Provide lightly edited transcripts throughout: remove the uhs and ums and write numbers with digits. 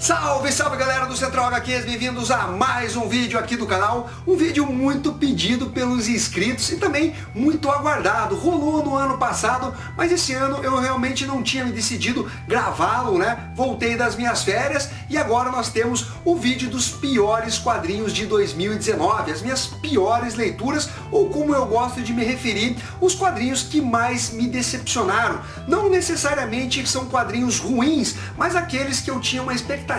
Salve, salve galera do Central HQs, bem-vindos a mais um vídeo aqui do canal. Um vídeo muito pedido pelos inscritos e também muito aguardado. Rolou no ano passado, mas esse ano eu realmente não tinha me decidido gravá-lo, né? Voltei das minhas férias e agora nós temos o vídeo dos piores quadrinhos de 2019. As minhas piores leituras, ou como eu gosto de me referir, os quadrinhos que mais me decepcionaram. Não necessariamente são quadrinhos ruins, mas aqueles que eu tinha uma expectativa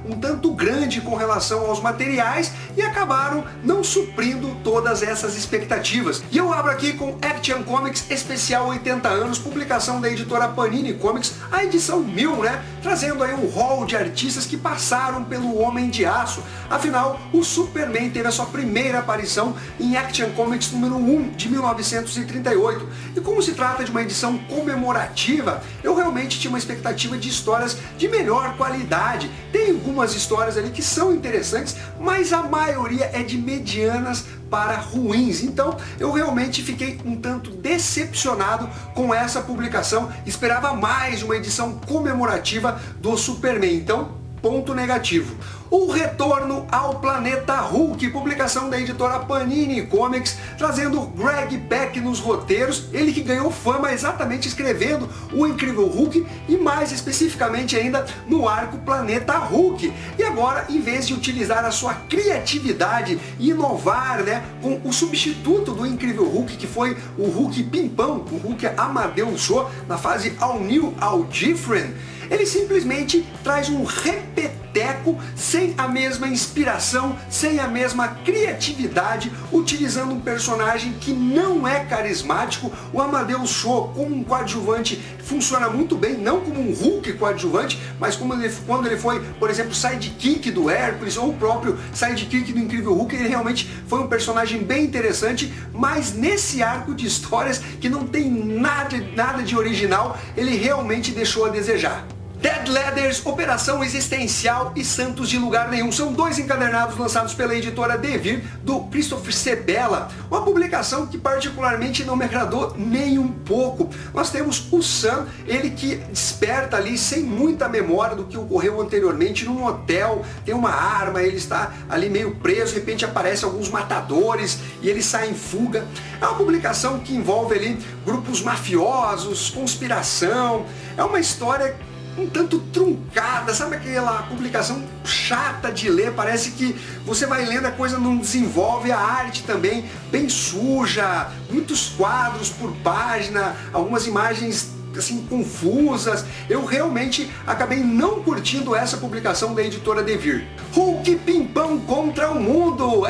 um tanto grande com relação aos materiais e acabaram não suprindo todas essas expectativas. E eu abro aqui com Action Comics Especial 80 anos, publicação da editora Panini Comics, a edição 1000, né? Trazendo aí um rol de artistas que passaram pelo Homem de Aço. Afinal, o Superman teve a sua primeira aparição em Action Comics número 1 de 1938. E como se trata de uma edição comemorativa, eu realmente tinha uma expectativa de histórias de melhor qualidade. Tem algumas histórias ali que são interessantes, mas a maioria é de medianas para ruins. Então eu realmente fiquei um tanto decepcionado com essa publicação. Esperava mais uma edição comemorativa do Superman. Então, ponto negativo. O Retorno ao Planeta Hulk, publicação da editora Panini Comics, trazendo Greg Pak nos roteiros, ele que ganhou fama exatamente escrevendo o Incrível Hulk e mais especificamente ainda no arco Planeta Hulk. E agora, em vez de utilizar a sua criatividade e inovar, né, com o substituto do Incrível Hulk, que foi o Hulk Pimpão, o Hulk Amadeus Cho, na fase All New, All Different, ele simplesmente traz um repeteco sem a mesma inspiração, sem a mesma criatividade, utilizando um personagem que não é carismático. O Amadeus Cho, como um coadjuvante, funciona muito bem, não como um Hulk coadjuvante, mas quando ele foi, por exemplo, sidekick do Hércules ou o próprio sidekick do Incrível Hulk, ele realmente foi um personagem bem interessante, mas nesse arco de histórias que não tem nada de original, ele realmente deixou a desejar. Dead Letters, Operação Existencial e Santos de Lugar Nenhum. São dois encadernados lançados pela editora Devir, do Christopher Sebela. Uma publicação que particularmente não me agradou nem um pouco. Nós temos o Sam, ele que desperta ali sem muita memória do que ocorreu anteriormente num hotel. Tem uma arma, ele está ali meio preso, de repente aparecem alguns matadores e ele sai em fuga. É uma publicação que envolve ali grupos mafiosos, conspiração. É uma história um tanto truncada, sabe aquela publicação chata de ler, parece que você vai lendo, a coisa não desenvolve, a arte também bem suja, muitos quadros por página, algumas imagens assim confusas. Eu realmente acabei não curtindo essa publicação da editora Devir. Hulk Pimpão contra o Mundo.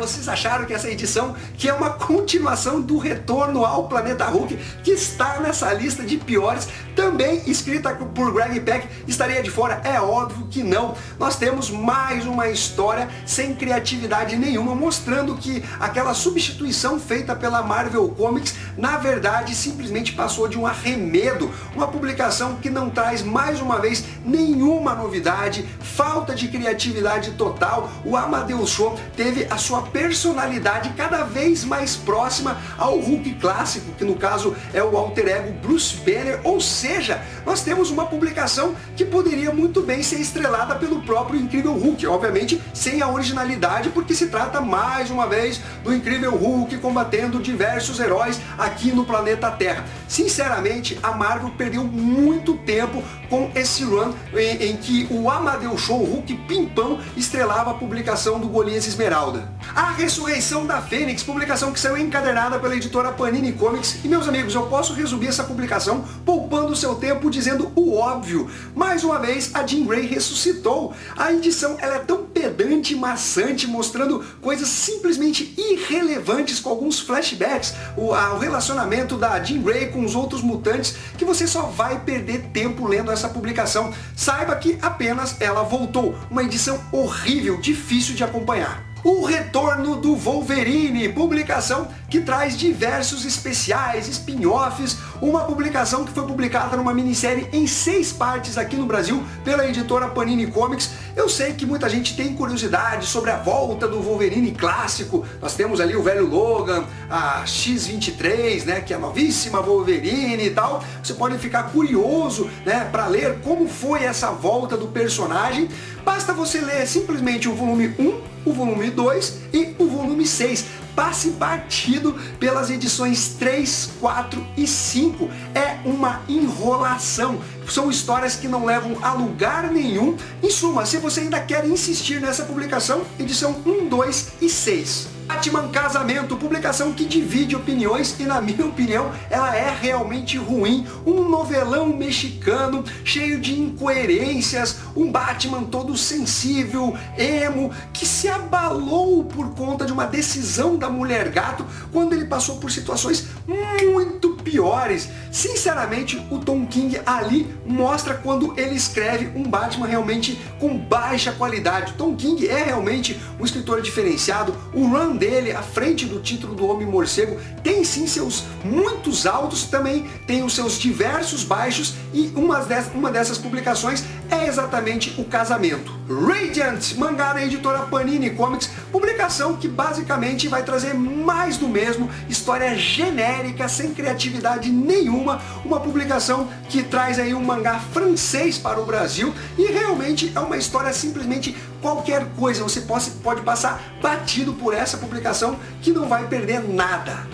Vocês acharam que essa edição, que é uma continuação do Retorno ao Planeta Hulk, que está nessa lista de piores, também escrita por Greg Pak, estaria de fora? É óbvio que não. Nós temos mais uma história sem criatividade nenhuma, mostrando que aquela substituição feita pela Marvel Comics, na verdade, simplesmente passou de um arremedo. Uma publicação que não traz, mais uma vez, nenhuma novidade, falta de criatividade total. O Amadeus Cho teve a sua personalidade cada vez mais próxima ao Hulk clássico, que no caso é o alter ego Bruce Banner, ou seja, nós temos uma publicação que poderia muito bem ser estrelada pelo próprio Incrível Hulk, obviamente sem a originalidade, porque se trata mais uma vez do Incrível Hulk combatendo diversos heróis aqui no planeta Terra. Sinceramente, a Marvel perdeu muito tempo com esse run em que o Amadeus Cho, o Hulk Pimpão, estrelava a publicação do Golias Esmeralda. A Ressurreição da Fênix, publicação que saiu encadernada pela editora Panini Comics. E meus amigos, eu posso resumir essa publicação poupando o seu tempo dizendo o óbvio. Mais uma vez, a Jean Grey ressuscitou. A edição ela é tão pedante e maçante, mostrando coisas simplesmente irrelevantes com alguns flashbacks, o relacionamento da Jean Grey com os outros mutantes, que você só vai perder tempo lendo essa publicação. Saiba que apenas ela voltou. Uma edição horrível, difícil de acompanhar. O Retorno do Wolverine, publicação que traz diversos especiais, spin-offs, uma publicação que foi publicada numa minissérie em 6 partes aqui no Brasil pela editora Panini Comics. Eu sei que muita gente tem curiosidade sobre a volta do Wolverine clássico. Nós temos ali o velho Logan, a X-23, né, que é a novíssima Wolverine e tal. Você pode ficar curioso, né, para ler como foi essa volta do personagem. Basta você ler simplesmente o volume 1, o volume 2 e o volume 6. Passe batido pelas edições 3, 4 e 5. É uma enrolação. São histórias que não levam a lugar nenhum. Em suma, se você ainda quer insistir nessa publicação, edição 1, 2 e 6. Batman Casamento, publicação que divide opiniões e, na minha opinião, ela é realmente ruim. Um novelão mexicano cheio de incoerências, um Batman todo sensível, emo, que se abalou por conta de uma decisão da Mulher Gato quando ele passou por situações muito piores. Sinceramente, o Tom King ali mostra quando ele escreve um Batman realmente com baixa qualidade. O Tom King é realmente um escritor diferenciado. O run dele, à frente do título do Homem-Morcego, tem sim seus muitos altos, também tem os seus diversos baixos, e uma dessas publicações é exatamente o Casamento. Radiant, mangá da editora Panini Comics, publicação que basicamente vai trazer mais do mesmo, história genérica, sem criatividade nenhuma, uma publicação que traz aí um mangá francês para o Brasil, e realmente é uma história simplesmente qualquer coisa. Você pode passar batido por essa publicação que não vai perder nada.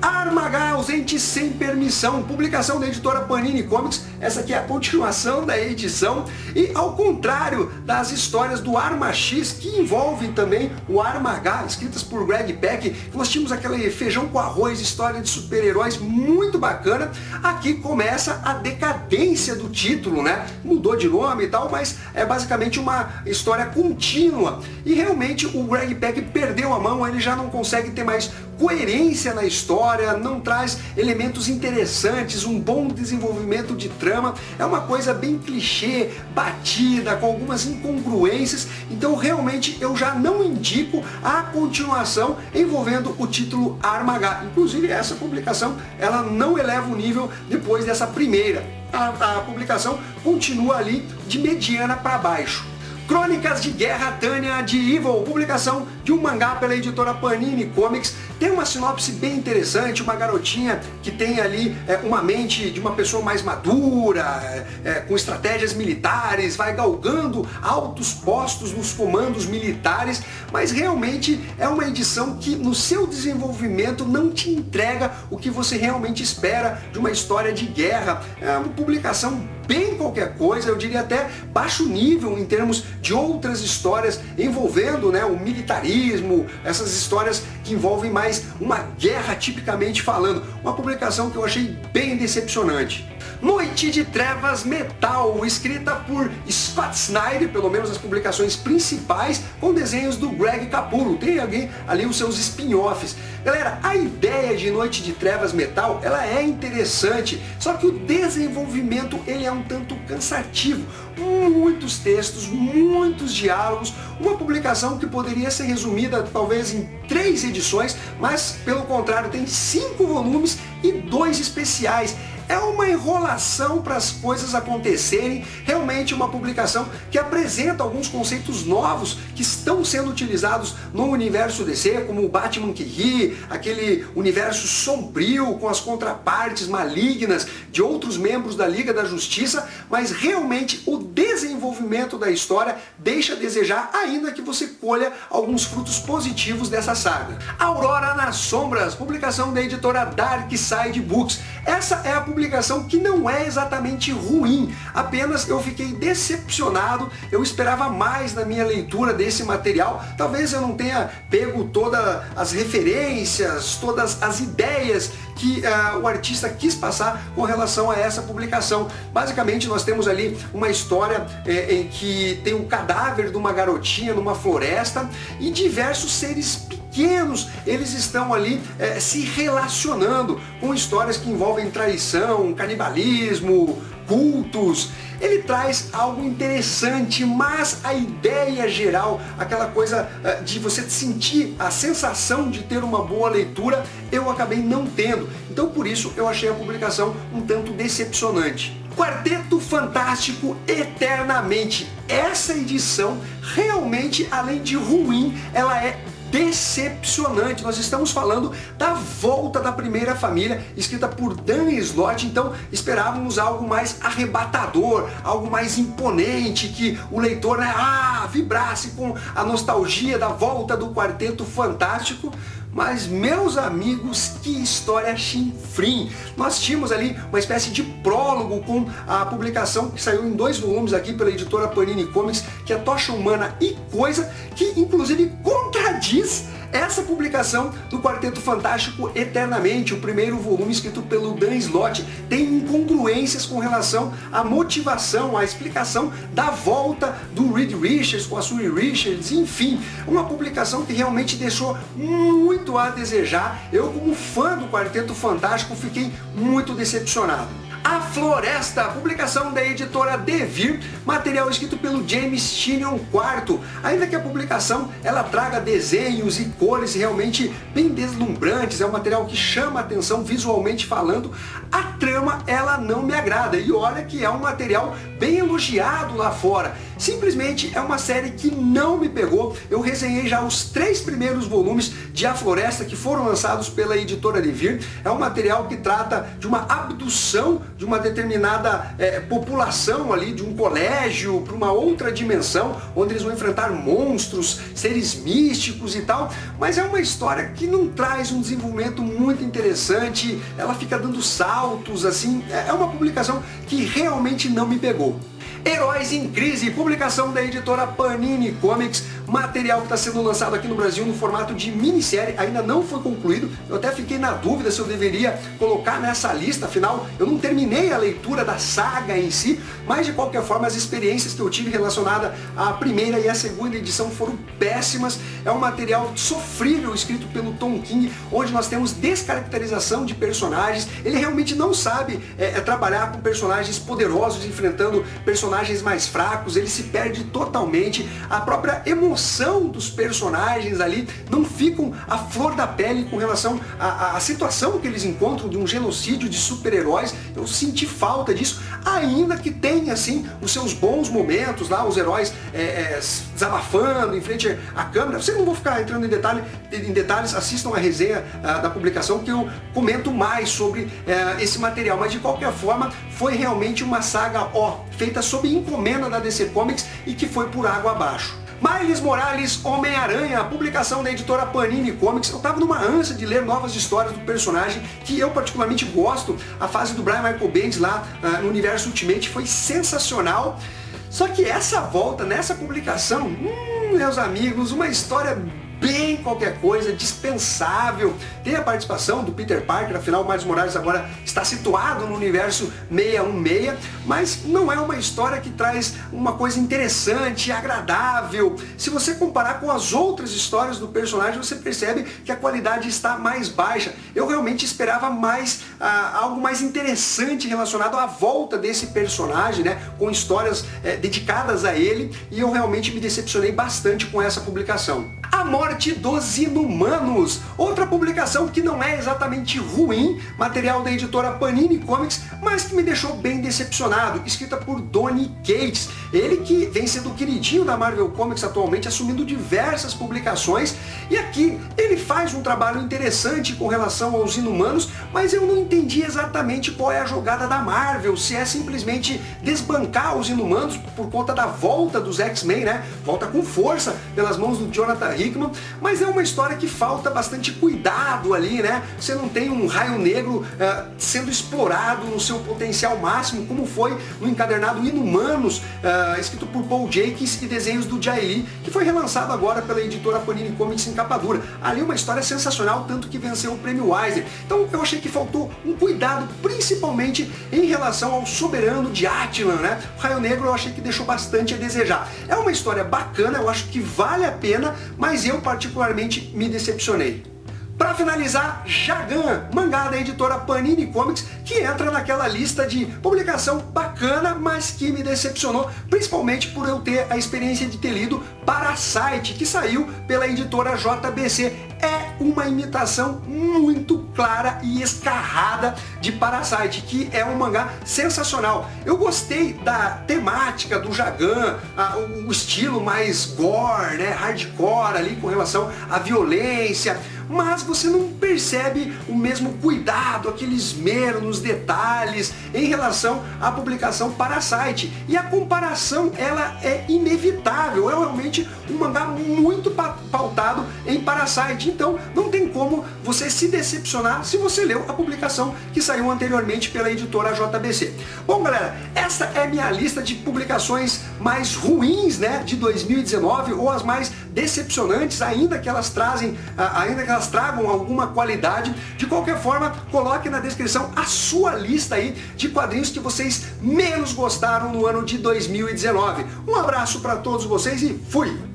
Armagá ausente sem permissão, publicação da editora Panini Comics. Essa aqui é a continuação da edição, e ao contrário das histórias do Arma X, que envolvem também o Armagá, escritas por Greg Pak, nós tínhamos aquele feijão com arroz, história de super-heróis muito bacana. Aqui começa a decadência do título, né? Mudou de nome e tal, mas é basicamente uma história contínua, e realmente o Greg Pak perdeu a mão. Ele já não consegue ter mais coerência na história, não traz elementos interessantes, um bom desenvolvimento de trama. É uma coisa bem clichê, batida, com algumas incongruências. Então realmente eu já não indico a continuação envolvendo o título Armagá. Inclusive essa publicação, ela não eleva o nível depois dessa primeira. A publicação continua ali de mediana para baixo. Crônicas de Guerra Tânia de Evil, publicação de um mangá pela editora Panini Comics. Tem uma sinopse bem interessante, uma garotinha que tem ali uma mente de uma pessoa mais madura, com estratégias militares, vai galgando altos postos nos comandos militares, mas realmente é uma edição que no seu desenvolvimento não te entrega o que você realmente espera de uma história de guerra. É uma publicação bem qualquer coisa, eu diria até baixo nível em termos de outras histórias envolvendo, né, o militarismo, essas histórias que envolvem mais uma guerra tipicamente falando. Uma publicação que eu achei bem decepcionante. Noite de Trevas Metal, escrita por Scott Snyder, pelo menos as publicações principais, com desenhos do Greg Capullo. Tem ali os seus spin-offs. Galera, a ideia de Noite de Trevas Metal, ela é interessante, só que o desenvolvimento ele é um tanto cansativo. Muitos textos, muitos diálogos, uma publicação que poderia ser resumida talvez em 3 edições, mas pelo contrário tem 5 volumes e 2 especiais. É uma enrolação para as coisas acontecerem, realmente uma publicação que apresenta alguns conceitos novos que estão sendo utilizados no universo DC, como o Batman que ri, aquele universo sombrio com as contrapartes malignas de outros membros da Liga da Justiça, mas realmente o desenvolvimento da história deixa a desejar, ainda que você colha alguns frutos positivos dessa saga. Aurora nas Sombras, publicação da editora Dark Side Books. Essa é a publicação que não é exatamente ruim, apenas eu fiquei decepcionado. Eu esperava mais na minha leitura desse material. Talvez eu não tenha pego todas as referências, todas as ideias que o artista quis passar com relação a essa publicação. Basicamente nós temos ali uma história em que tem um cadáver de uma garotinha numa floresta e diversos seres pequenos, eles estão ali se relacionando com histórias que envolvem traição, canibalismo, cultos. Ele traz algo interessante, mas a ideia geral, aquela coisa de você sentir a sensação de ter uma boa leitura, eu acabei não tendo. Então por isso eu achei a publicação um tanto decepcionante. Quarteto Fantástico Eternamente. Essa edição realmente, além de ruim, ela é decepcionante. Nós estamos falando da volta da primeira família, escrita por Dan Slott, então esperávamos algo mais arrebatador, algo mais imponente, que o leitor, né, vibrasse com a nostalgia da volta do Quarteto Fantástico. Mas, meus amigos, que história chinfrim! Nós tínhamos ali uma espécie de prólogo com a publicação que saiu em 2 volumes aqui pela editora Panini Comics, que é Tocha Humana e Coisa, que inclusive contradiz essa publicação do Quarteto Fantástico Eternamente, o primeiro volume escrito pelo Dan Slott, tem incongruências com relação à motivação, à explicação da volta do Reed Richards com a Sue Richards, enfim, uma publicação que realmente deixou muito a desejar. Eu, como fã do Quarteto Fantástico, fiquei muito decepcionado. A Floresta, publicação da editora Devir, material escrito pelo James Tynion IV. Ainda que a publicação ela traga desenhos e cores realmente bem deslumbrantes, é um material que chama a atenção visualmente falando, a trama ela não me agrada. E olha que é um material bem elogiado lá fora. Simplesmente é uma série que não me pegou. Eu resenhei já os 3 primeiros volumes de A Floresta que foram lançados pela editora Devir. É um material que trata de uma abdução de uma determinada população ali, de um colégio para uma outra dimensão, onde eles vão enfrentar monstros, seres místicos e tal, mas é uma história que não traz um desenvolvimento muito interessante, ela fica dando saltos, assim, é uma publicação que realmente não me pegou. Heróis em Crise, publicação da editora Panini Comics, material que está sendo lançado aqui no Brasil no formato de minissérie, ainda não foi concluído, eu até fiquei na dúvida se eu deveria colocar nessa lista, afinal eu não terminei a leitura da saga em si, mas de qualquer forma as experiências que eu tive relacionada à primeira e à segunda edição foram péssimas. É um material sofrível escrito pelo Tom King, onde nós temos descaracterização de personagens, ele realmente não sabe trabalhar com personagens poderosos enfrentando personagens mais fracos, ele se perde totalmente, a própria emoção dos personagens ali não ficam à flor da pele com relação à situação que eles encontram de um genocídio de super-heróis. Eu senti falta disso, ainda que tenha assim os seus bons momentos lá, os heróis desabafando em frente à câmera. Vocês não vou ficar entrando em detalhes, assistam a resenha da publicação que eu comento mais sobre esse material, mas de qualquer forma foi realmente uma saga feita sob encomenda da DC Comics e que foi por água abaixo. Miles Morales, Homem-Aranha, a publicação da editora Panini Comics. Eu estava numa ânsia de ler novas histórias do personagem, que eu particularmente gosto. A fase do Brian Michael Bendis lá no universo Ultimate foi sensacional. Só que essa volta, nessa publicação, meus amigos, uma história bem qualquer coisa, dispensável. Tem a participação do Peter Parker, afinal o Miles Morales agora está situado no universo 616, mas não é uma história que traz uma coisa interessante, agradável. Se você comparar com as outras histórias do personagem, você percebe que a qualidade está mais baixa. Eu realmente esperava mais algo mais interessante relacionado à volta desse personagem, né, com histórias dedicadas a ele, e eu realmente me decepcionei bastante com essa publicação. A Morte dos Inumanos, outra publicação que não é exatamente ruim, material da editora Panini Comics, mas que me deixou bem decepcionado, escrita por Donny Cates, ele que vem sendo o queridinho da Marvel Comics atualmente, assumindo diversas publicações, e aqui ele faz um trabalho interessante com relação aos Inumanos, mas eu não entendi exatamente qual é a jogada da Marvel, se é simplesmente desbancar os Inumanos por conta da volta dos X-Men, né, volta com força pelas mãos do Jonathan Hickman, mas é uma história que falta bastante cuidado ali, né? Você não tem um Raio Negro sendo explorado no seu potencial máximo, como foi no encadernado Inumanos, escrito por Paul Jenkins e desenhos do Jay Lee, que foi relançado agora pela editora Panini Comics em capa dura. Ali uma história sensacional, tanto que venceu o prêmio Eisner. Então eu achei que faltou um cuidado, principalmente em relação ao Soberano de Attilan, né? O Raio Negro eu achei que deixou bastante a desejar. É uma história bacana, eu acho que vale a pena, mas eu particularmente me decepcionei. Para finalizar, Jagan, mangá da editora Panini Comics, que entra naquela lista de publicação bacana, mas que me decepcionou, principalmente por eu ter a experiência de ter lido Parasite, que saiu pela editora JBC. É uma imitação muito clara e escarrada de Parasite, que é um mangá sensacional. Eu gostei da temática do Jagan, o estilo mais gore, né, hardcore ali com relação à violência, mas você não percebe o mesmo cuidado, aquele esmero nos detalhes em relação à publicação Parasite. E a comparação, ela é inevitável, é realmente um mangá muito pautado em Parasite, então não tem como você se decepcionar se você leu a publicação que saiu anteriormente pela editora JBC. Bom, galera, essa é minha lista de publicações mais ruins, né, de 2019, ou as mais decepcionantes, ainda que elas tragam alguma qualidade. De qualquer forma, coloque na descrição a sua lista aí de quadrinhos que vocês menos gostaram no ano de 2019. Um abraço para todos vocês e fui!